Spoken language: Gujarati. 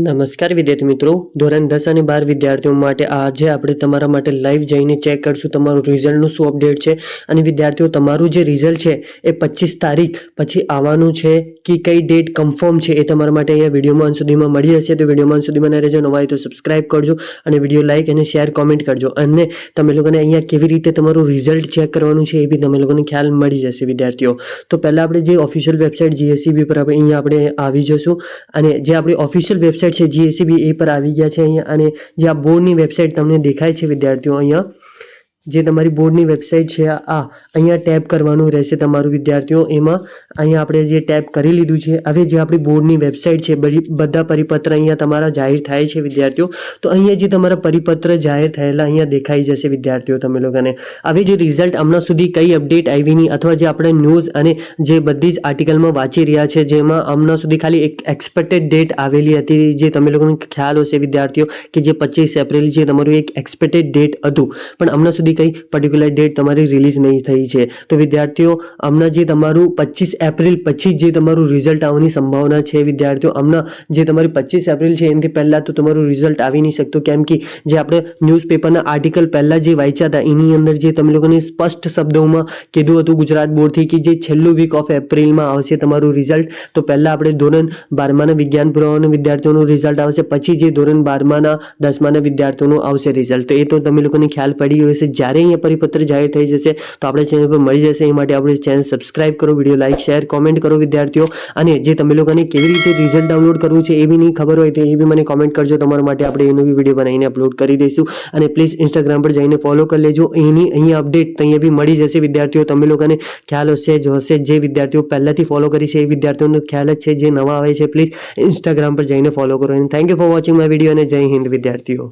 નમસ્કાર વિદ્યાર્થી મિત્રો, ધોરણ 10 અને 12 વિદ્યાર્થીઓ માટે આજે આપણે તમારા માટે લાઈવ જઈને ચેક કરશું તમારું રિઝલ્ટનું શું અપડેટ છે. અને વિદ્યાર્થીઓ, તમારું જે રિઝલ્ટ છે એ 25 તારીખ પછી આવવાનું છે કે કઈ ડેટ કન્ફર્મ છે એ તમારા માટે અહીંયા વિડીયોમાં અંત સુધીમાં મળી જશે. તો વિડીયોમાં અંત સુધીમાં રહેજો. નવા હોય તો સબસ્ક્રાઇબ કરજો અને વિડીયો લાઈક અને શેર કોમેન્ટ કરજો. અને તમે લોકોને અહીંયા કેવી રીતે તમારું રિઝલ્ટ ચેક કરવાનું છે એ બી તમે લોકોને ખ્યાલ મળી જશે વિદ્યાર્થીઓ. તો પહેલાં આપણે જે ઓફિશિયલ વેબસાઇટ GSEB પર અહીંયા આપણે આવી જશું અને જે આપણી ઓફિશિયલ વેબસાઇટ છે GSEB એ પર આવી ગયા છે અહીંયા. અને જે આ બોર્ડની વેબસાઇટ તમને દેખાય છે વિદ્યાર્થીઓ, અહીંયા જે તમારી બોર્ડની વેબસાઇટ છે આ અહીંયા ટેપ કરવાનું રહેશે તમારું વિદ્યાર્થીઓ. એમાં અહીંયા આપણે જે ટેપ કરી લીધું છે. હવે જે આપણી બોર્ડની વેબસાઇટ છે બધા પરિપત્ર અહીંયા તમારા જાહેર થાય છે વિદ્યાર્થીઓ. તો અહીંયા જે તમારા પરિપત્ર જાહેર થયેલા અહીંયા દેખાઈ જશે વિદ્યાર્થીઓ તમે લોકોને. હવે જે રિઝલ્ટ હમણાં સુધી કઈ અપડેટ આવી નહીં અથવા જે આપણે ન્યૂઝ અને જે બધી જ આર્ટિકલમાં વાંચી રહ્યા છે જેમાં હમણાં સુધી ખાલી એક એક્સપેક્ટેડ ડેટ આવેલી હતી જે તમે લોકોને ખ્યાલ હશે વિદ્યાર્થીઓ કે જે 25 એપ્રિલ છે તમારું એક એક્સપેક્ટેડ ડેટ હતું. પણ હમણાં સુધી કઈ પર્ટિક્યુલર ડેટ તમારી રિલીઝ નહીં થઈ છે. તો વિદ્યાર્થીઓ, હમણાં જે તમારું 25 એપ્રિલ પછી જે તમારું રિઝલ્ટ આવવાની સંભાવના છે વિદ્યાર્થીઓ. હમણાં જે તમારી 25 એપ્રિલ છે એનાથી પહેલાં તો તમારું રિઝલ્ટ આવી નહીં શકતું, કેમ કે જે આપણે ન્યૂઝપેપરના આર્ટિકલ પહેલાં જે વાંચ્યા હતા એની અંદર જે તમે લોકોને સ્પષ્ટ શબ્દોમાં કીધું હતું ગુજરાત બોર્ડથી કે જે છેલ્લું વીક ઓફ એપ્રિલમાં આવશે તમારું રિઝલ્ટ. તો પહેલાં આપણે ધોરણ 12માના વિજ્ઞાન પુરવવાના વિદ્યાર્થીઓનું રિઝલ્ટ આવશે, પછી જે ધોરણ 12માના 10માના વિદ્યાર્થીઓનું આવશે રિઝલ્ટ. તો એ તો તમે લોકોને ખ્યાલ પડી ગયો હશે. જ્યારે અહીંયા પરિપત્ર જાહેર થઈ જશે તો આપણે ચેનલ પર મળી જશે. એ માટે આપણે ચેનલ સબસ્ક્રાઇબ કરો, વિડીયો લાઈક શેર કોમેન્ટ કરો વિદ્યાર્થીઓ. અને જે તમે લોકોને કેવી રીતે રિઝલ્ટ ડાઉનલોડ કરવું છે એ બી નહીં ખબર હોય તો એ બી મને કોમેન્ટ કરજો. તમારા માટે આપણે એનો વિડીયો બનાવીને અપલોડ કરી દઈશું. અને પ્લીઝ ઇન્સ્ટાગ્રામ પર જઈને ફોલો કરી લેજો. એની અહીંયા અપડેટ અહીંયા બી મળી જશે વિદ્યાર્થીઓ. તમે લોકોને ખ્યાલ હશે જે વિદ્યાર્થીઓ પહેલાંથી ફોલો કરી છે એ વિદ્યાર્થીઓનો ખ્યાલ જ છે. જે નવા આવે છે પ્લીઝ ઇન્સ્ટાગ્રામ પર જઈને ફોલો કરો. અને thank you for watching my video અને જય હિન્દ વિદ્યાર્થીઓ.